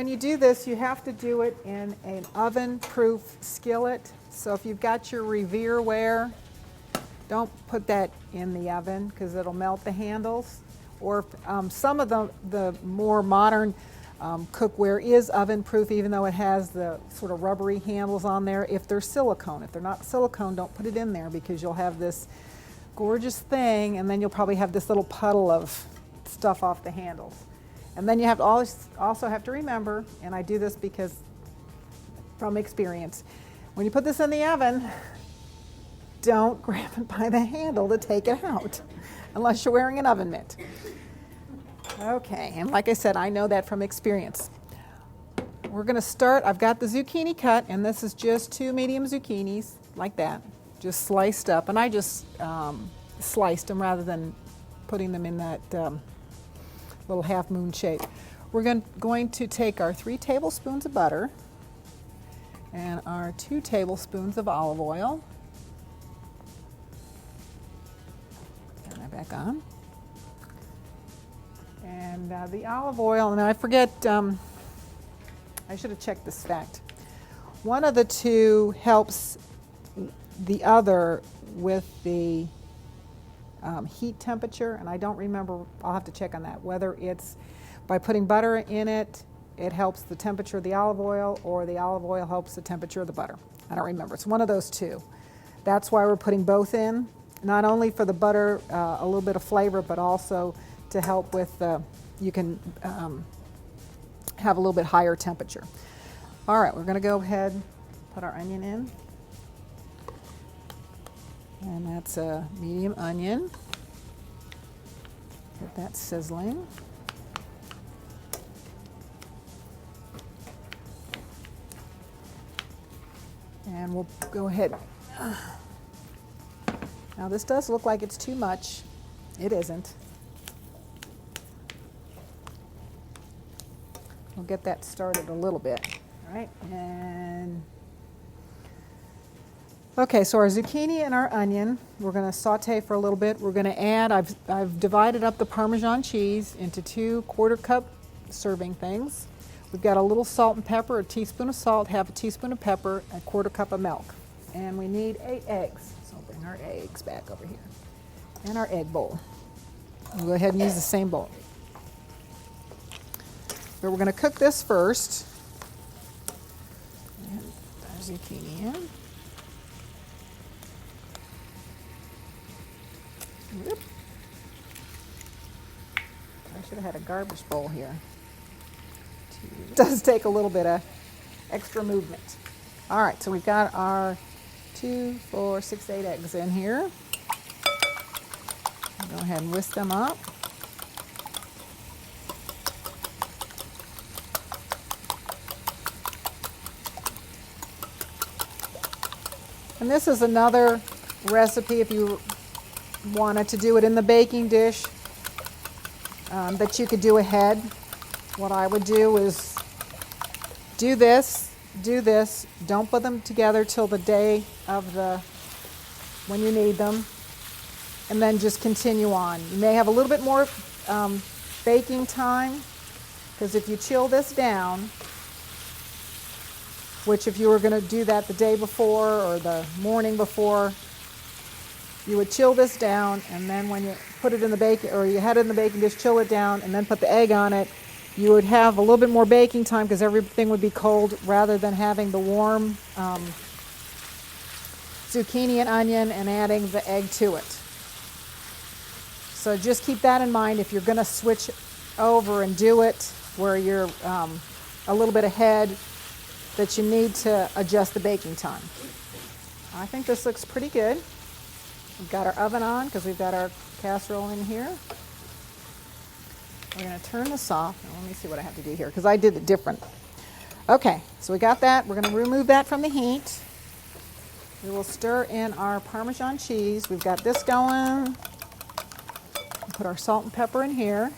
when you do this, you have to do it in an oven-proof skillet. So if you've got your Revere ware, don't put that in the oven because it'll melt the handles. Or some of the more modern cookware is oven-proof, even though it has the sort of rubbery handles on there. If they're silicone, if they're not silicone, don't put it in there because you'll have this gorgeous thing, and then you'll probably have this little puddle of stuff off the handles. And then you have to also have to remember, and I do this because from experience, when you put this in the oven, don't grab it by the handle to take it out, unless you're wearing an oven mitt. Okay, and like I said, I know that from experience. We're going to start, I've got the zucchini cut, and this is just 2 medium zucchinis, like that, just sliced up. And I just sliced them rather than putting them in that little half moon shape. We're going to take our 3 tablespoons of butter and our 2 tablespoons of olive oil. Turn that back on. And the olive oil, and I forget, I should have checked this fact. One of the two helps the other with the heat temperature, and I don't remember, I'll have to check on that, whether it's by putting butter in it, it helps the temperature of the olive oil, or the olive oil helps the temperature of the butter. I don't remember. It's one of those two. That's why we're putting both in, not only for the butter, a little bit of flavor, but also to help with, you can have a little bit higher temperature. All right, we're going to go ahead and put our onion in. And that's a medium onion. Get that sizzling. And we'll go ahead. Now this does look like it's too much. It isn't. We'll get that started a little bit. All right, and okay, so our zucchini and our onion, we're going to saute for a little bit. We're going to add, I've divided up the Parmesan cheese into 2 1/4-cup serving things. We've got a little salt and pepper, a teaspoon of salt, half a teaspoon of pepper, a 1/4 cup of milk. And we need 8 eggs. So I'll bring our eggs back over here. And our egg bowl. We'll go ahead and use the same bowl. But we're going to cook this first. And our zucchini in. Whoop. I should have had a garbage bowl here. It does take a little bit of extra movement. All right, so we've got our 2, 4, 6, 8 eggs in here. Go ahead and whisk them up. And this is another recipe if you wanted to do it in the baking dish that you could do ahead. What I would do is do this, don't put them together till the day of when you need them, and then just continue on. You may have a little bit more baking time, because if you chill this down, which if you were going to do that the day before or the morning before, you would chill this down, and then when you put it in the baking, or you had it in the baking dish, chill it down, and then put the egg on it, you would have a little bit more baking time because everything would be cold, rather than having the warm zucchini and onion and adding the egg to it. So just keep that in mind if you're going to switch over and do it where you're a little bit ahead, that you need to adjust the baking time. I think this looks pretty good. We've got our oven on because we've got our casserole in here. We're going to turn this off. Now, let me see what I have to do here because I did it different. Okay, so we got that. We're going to remove that from the heat. We will stir in our Parmesan cheese. We've got this going. Put our salt and pepper in here.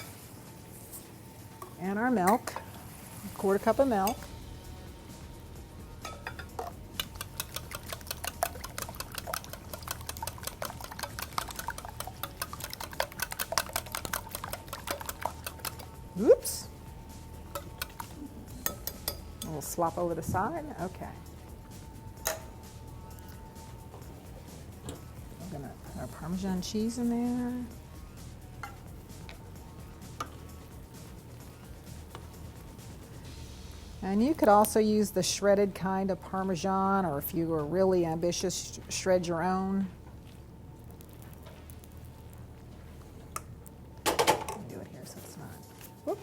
And our milk, 1/4 cup of milk. Oops. slop over the side. Okay. We're gonna put our Parmesan cheese in there. And you could also use the shredded kind of Parmesan, or if you were really ambitious, shred your own. Do it here so it's not. Whoop.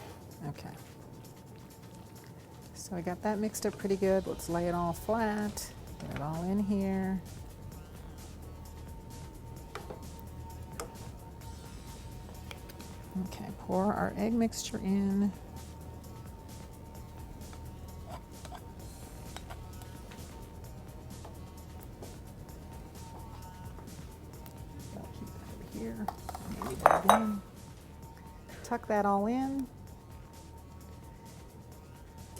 Okay. So I got that mixed up pretty good. Let's lay it all flat. Get it all in here. Okay, pour our egg mixture in. Here. Maybe that in. Tuck that all in.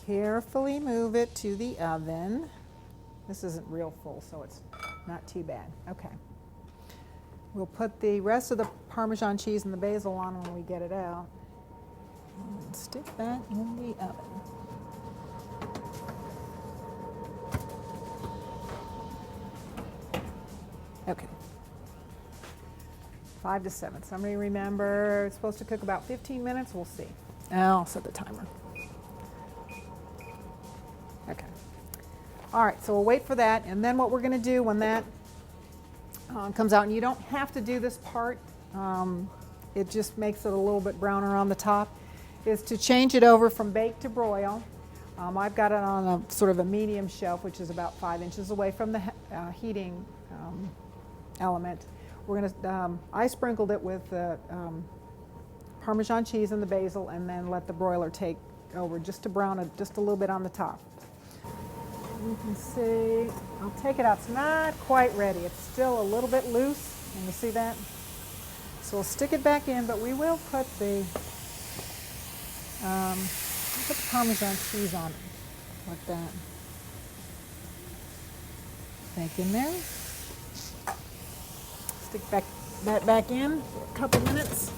Carefully move it to the oven. This isn't real full, so it's not too bad. Okay. We'll put the rest of the Parmesan cheese and the basil on when we get it out. And stick that in the oven. Okay. 5 to 7. Somebody remember, it's supposed to cook about 15 minutes. We'll see. I'll set the timer. Okay. All right, so we'll wait for that. And then what we're going to do when that comes out, and you don't have to do this part, it just makes it a little bit browner on the top, is to change it over from bake to broil. I've got it on a sort of a medium shelf, which is about 5 inches away from the heating element. We're going to, I sprinkled it with the Parmesan cheese and the basil, and then let the broiler take over just to brown it just a little bit on the top. You can see, I'll take it out. It's not quite ready. It's still a little bit loose. Can you see that? So we'll stick it back in, but we will put the Parmesan cheese on it, like that. Back in there. Stick that back in for a couple minutes.